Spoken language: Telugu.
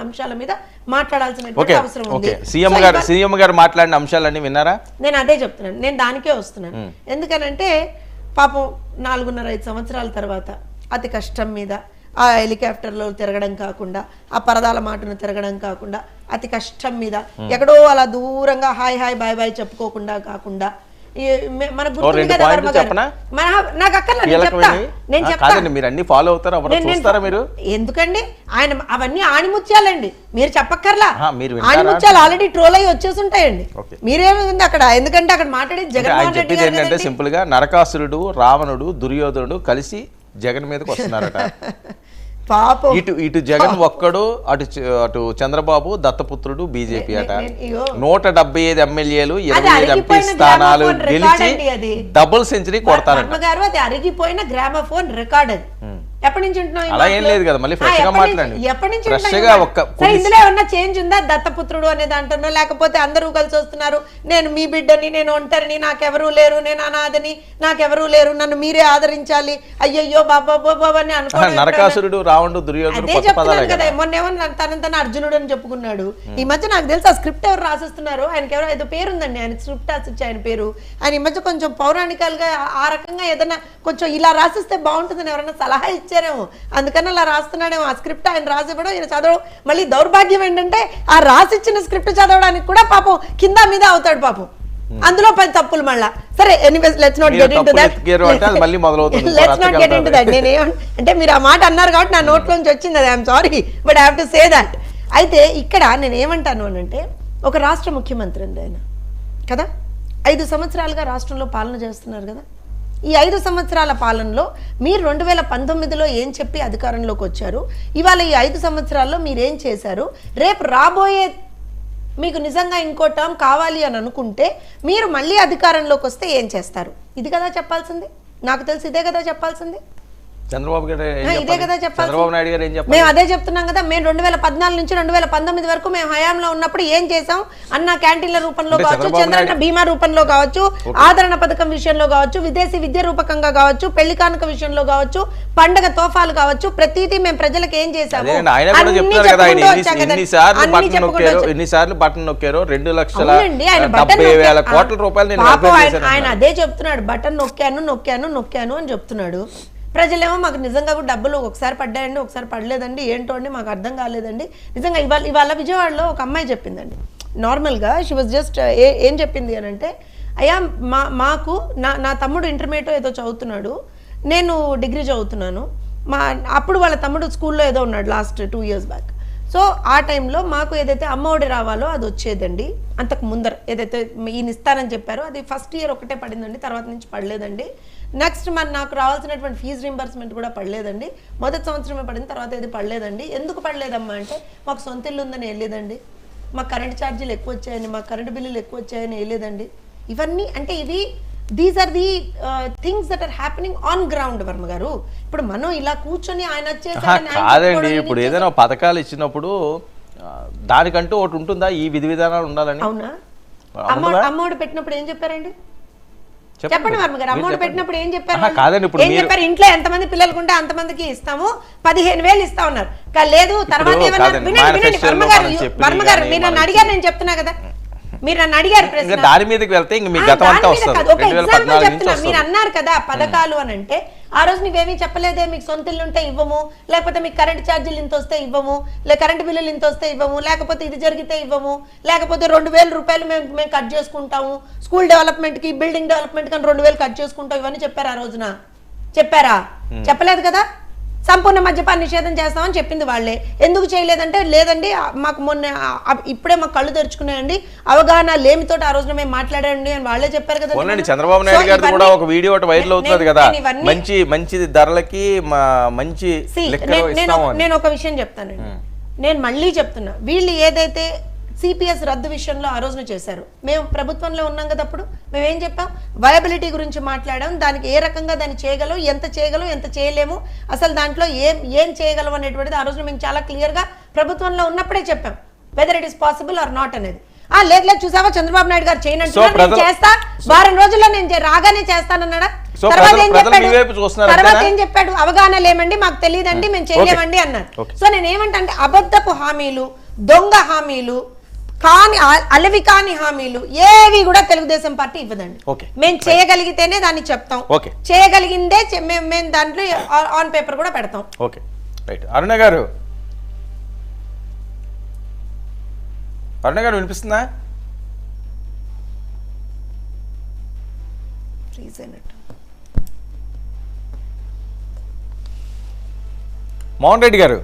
అంశాల మీద మాట్లాడాల్సిన అవసరం ఉంది. సీఎం గారు మాట్లాడిన అంశాలన్నీ విన్నారా? నేను అదే చెప్తున్నాను, నేను దానికే వస్తున్నాను. ఎందుకనంటే పాపం 4.5 సంవత్సరాల తర్వాత అతి కష్టం మీద ఆ హెలికాప్టర్లో తిరగడం కాకుండా, ఆ పరదాల మాటను తిరగడం కాకుండా, అతి కష్టం మీద ఎక్కడో అలా దూరంగా హాయ్ హాయ్ బాయ్ బాయ్ చెప్పుకోకుండా కాకుండా మన గుర్తుంది కదా వర్మ గారు. నాకు అక్కర్లా, నేను చెప్తాను. మీరు అన్ని ఫాలో అవుతారా? మీరు ఎందుకండి ఆయన అవన్నీ ఆణిముత్యాలండి, మీరు చెప్పక్కర్లా. ఆణిముత్యాలు ఆల్రెడీ ట్రోల్ అయ్యి వచ్చేసి ఉంటాయండి. మీరేముంది అక్కడ? ఎందుకంటే అక్కడ మాట్లాడేది జగన్మోహన్ రెడ్డి గారు ఏంటంటే సింపుల్ గా నరకాసురుడు, రావణుడు, దుర్యోధనుడు కలిసి జగన్ మీదకి వస్తున్నారట. పాపం ఇటు జగన్ ఒక్కడు, అటు చంద్రబాబు దత్తపుత్రుడు బీజేపీ అట. 175 ఎమ్మెల్యేలు 25 స్థానాలు గెలిచి డబుల్ సెంచరీ కొడతారట. అది అరిగిపోయిన గ్రామోఫోన్ రికార్డ్. అది ఎప్పటి నుంచి అలా ఏం లేదు కదా, మళ్ళీ ఫ్రెష్ గా మాట్లాడండి. ఎప్పటి నుంచి ఇందులో ఏమన్నా చేంజ్ ఉందా? దత్తపుత్రుడు అనేది అంటున్నా, లేకపోతే అందరూ కలిసి వస్తున్నారు, నేను మీ బిడ్డని, నేను ఒంటరిని, నాకెవరూ లేరు, నేను అనాథని, నాకెవరూ లేరు, నన్ను మీరే ఆదరించాలి, అయ్యయ్యో బాబా బాబా అని అనుకో. నరకాసురుడు, రావణుడు, దుర్యోధనుడు అదే చెప్తున్నాను కదా. మొన్నేమో తన అర్జునుడు అని చెప్పుకున్నాడు. ఈ మధ్య నాకు తెలుసు ఆ స్క్రిప్ట్ ఎవరు రాసిస్తున్నారు, ఆయనకి ఎవరో ఏదో పేరు ఉందండి, ఆయన స్క్రిప్ట్ రాసిచ్చే ఆయన పేరు. ఆయన ఈ మధ్య కొంచెం పౌరాణికాలుగా ఆ రకంగా ఏదైనా కొంచెం ఇలా రాసిస్తే బాగుంటుందని ఎవరైనా సలహా ఇచ్చారేమో, అందుకని అలా రాస్తున్నాడేమో. ఆ స్క్రిప్ట్ ఆయన రాసివ్వడం, ఈయన చదవడం. మళ్ళీ దౌర్భాగ్యం ఏంటంటే ఆ రాసిచ్చిన స్క్రిప్ట్ చదవడానికి కూడా పాపం కింద మీద అవుతాడు పాపం, అందులో 10 తప్పులు మళ్ళా. సరే, anyways let's not get into that. అంటే మీరు ఆ మాట అన్నారు కాబట్టి నా నోట్లోంచి వచ్చింది అది. I'm sorry but I have to say that. అయితే ఇక్కడ నేను ఏమంటాను అనంటే, ఒక రాష్ట్ర ముఖ్యమంత్రి అండి ఆయన కదా, 5 సంవత్సరాలుగా రాష్ట్రంలో పాలన చేస్తున్నారు కదా. ఈ 5 సంవత్సరాల పాలనలో మీరు 2019లో ఏం చెప్పి అధికారంలోకి వచ్చారు, ఇవాళ ఈ 5 సంవత్సరాల్లో మీరేం చేశారు, రేపు రాబోయే మీకు నిజంగా ఇంకో టర్మ్ కావాలి అని అనుకుంటే మీరు మళ్ళీ అధికారంలోకి వస్తే ఏం చేస్తారు? ఇది కదా చెప్పాల్సింది. నాకు తెలిసి ఇదే కదా చెప్పాల్సింది. చంద్రబాబు గారు ఇదే కదా చెప్పాలి. చంద్రబాబు నాయుడు గారు ఏం చెప్పాలి? మేము అదే చెప్తున్నాం కదా. మేము 2014 నుంచి 2019 వరకు మేము హయాంలో ఉన్నప్పుడు ఏం చేసాం అన్న, క్యాంటీన్ల రూపంలో కావచ్చు, చంద్రన్న బీమా రూపంలో కావచ్చు, ఆదరణ పథకం విషయంలో కావచ్చు, విదేశీ విద్య రూపకంగా కావచ్చు, పెళ్లి కానుక విషయంలో కావచ్చు, పండగ తోఫాలు కావచ్చు, ప్రతిదీ మేము ప్రజలకు ఏం చేసాము ఎన్నిసార్లు బటన్ నొక్కారో 2,70,000 కోట్ల రూపాయలు ఆయన అదే చెప్తున్నాడు. బటన్ నొక్కాను నొక్కాను నొక్కాను అని చెప్తున్నాడు. ప్రజలేమో మాకు నిజంగా కూడా డబ్బులు ఒకసారి పడ్డాయండి, ఒకసారి పడలేదండి, ఏంటో అండి మాకు అర్థం కాలేదండి. నిజంగా ఇవాళ విజయవాడలో ఒక అమ్మాయి చెప్పిందండి, నార్మల్గా షీ వాజ్ జస్ట్ ఏం చెప్పింది అని అంటే, అయ్యా మాకు నా తమ్ముడు ఇంటర్మీడియట్ ఏదో చదువుతున్నాడు, నేను డిగ్రీ చదువుతున్నాను. అప్పుడు వాళ్ళ తమ్ముడు స్కూల్లో ఏదో ఉన్నాడు లాస్ట్ 2 years బ్యాక్. సో ఆ టైంలో మాకు ఏదైతే అమ్మఒడి రావాలో అది వచ్చేదండి. అంతకు ముందర ఏదైతే ఈయన ఇస్తారని చెప్పారో అది ఫస్ట్ ఇయర్ ఒకటే పడిందండి, తర్వాత నుంచి పడలేదండి. నెక్స్ట్ నాకు రావాల్సినటువంటి ఫీజు రీంబర్స్మెంట్ కూడా పడలేదండి. మొదటి సంవత్సరమే పడింది, తర్వాత ఏది పడలేదండి. ఎందుకు పడలేదమ్మా అంటే, మాకు సొంత ఇల్లు ఉందని వెళ్ళలేదండి, మాకు కరెంట్ ఛార్జీలు ఎక్కువ వచ్చాయని, మాకు కరెంటు బిల్లులు ఎక్కువ వచ్చాయని వెళ్ళలేదండి. ఇవన్నీ అంటే ఇవి these are the things that are happening on ground. Varma గారు, ఇప్పుడు మనం ఇలా కూర్చొని ఆయన కాదండి, ఇప్పుడు ఏదైనా పథకాలు ఇచ్చినప్పుడు దానికంటూ ఒకటి ఉంటుందా, ఈ విధి విధానాలు ఉండాలని? అవునా? అమ్మఒడి పెట్టినప్పుడు ఏం చెప్పారండి? చెప్పండి వర్మ గారు, అమ్మఒడి పెట్టినప్పుడు ఏం చెప్పారు? ఏం చెప్పారు? ఇంట్లో ఎంతమంది పిల్లలకు ఉంటే అంతమందికి ఇస్తాము, 15,000 ఇస్తా ఉన్నారు. లేదు తర్వాత వర్మ గారు మీరు నన్ను అడిగారు, నేను చెప్తున్నా కదా, మీరు నన్ను అడిగారు ప్రశ్న, దాని మీదకి వెళ్తే మీరు అన్నారు కదా పథకాలు అని అంటే, ఆ రోజు నీవేమీ చెప్పలేదే, మీకు సొంత ఇల్లు ఉంటే ఇవ్వము, లేకపోతే మీకు కరెంట్ ఛార్జీలు ఇంత వస్తే ఇవ్వము, కరెంట్ బిల్లులు ఇంత వస్తే ఇవ్వము, లేకపోతే ఇది జరిగితే ఇవ్వము, లేకపోతే 2,000 రూపాయలు మేము కట్ చేసుకుంటాము, స్కూల్ డెవలప్మెంట్ కి, బిల్డింగ్ డెవలప్మెంట్ కానీ 2,000 కట్ చేసుకుంటాం, ఇవన్నీ చెప్పారు ఆ రోజున? చెప్పారా? చెప్పలేదు కదా. సంపూర్ణ మద్యపాన నిషేధం చేస్తామని చెప్పింది వాళ్ళే. ఎందుకు చేయలేదంటే, లేదండి మాకు ఇప్పుడే మాకు కళ్ళు తెరుచుకున్నాయండి, అవగాహన లేమితో ఆ రోజున మేము మాట్లాడండి అని వాళ్ళే చెప్పారు కదా. చంద్రబాబు నాయుడు గారు కూడా ఒక వీడియో వైరల్ అవుతుంది కదా, మంచి ధరలకి మంచి. నేను ఒక విషయం చెప్తానండి, నేను మళ్ళీ చెప్తున్నా, వీళ్ళు ఏదైతే సిపిఎస్ రద్దు విషయంలో ఆ రోజున చేశారు, మేము ప్రభుత్వంలో ఉన్నాం కదా, అప్పుడు మేమేం చెప్పాం, వయబిలిటీ గురించి మాట్లాడాం, దానికి ఏ రకంగా దాన్ని చేయగలం, ఎంత చేయగలం, ఎంత చేయలేము, అసలు దాంట్లో ఏం చేయగలం అనేటువంటిది ఆ రోజున మేము చాలా క్లియర్గా ప్రభుత్వంలో ఉన్నప్పుడే చెప్పాం, whether it is possible are not అనేది. లేదు లేదు చూసావా చంద్రబాబు నాయుడు గారు చేయనంటే So, నేను చేస్తా వారం రోజుల్లో నేను రాగానే చేస్తానన్నాడా? So, తర్వాత ఏం ప్రజలు చెప్పాడు? మీ వైపు చూస్తున్నారు తర్వాత అంతేనా? ఏం చెప్పాడు? అవగాహన లేమండి, మాకు తెలియదండి, మేము చేయలేమండి అన్నాడు. Okay. సో నేను ఏమంటే అబద్ధపు హామీలు, దొంగ హామీలు, కాని అలవి కాని హామీలు ఏవి కూడా తెలుగుదేశం పార్టీ ఇవ్వదండి. Okay. మేము చేయగలిగితేనే దాన్ని చెప్తాం, Okay. చేయగలిగిందే మేము దాంట్లో ఆన్ పేపర్ కూడా పెడతాం. Okay right. అరుణ గారు వినిపిస్తుందా? రీజన్ మోహన్ రెడ్డి గారు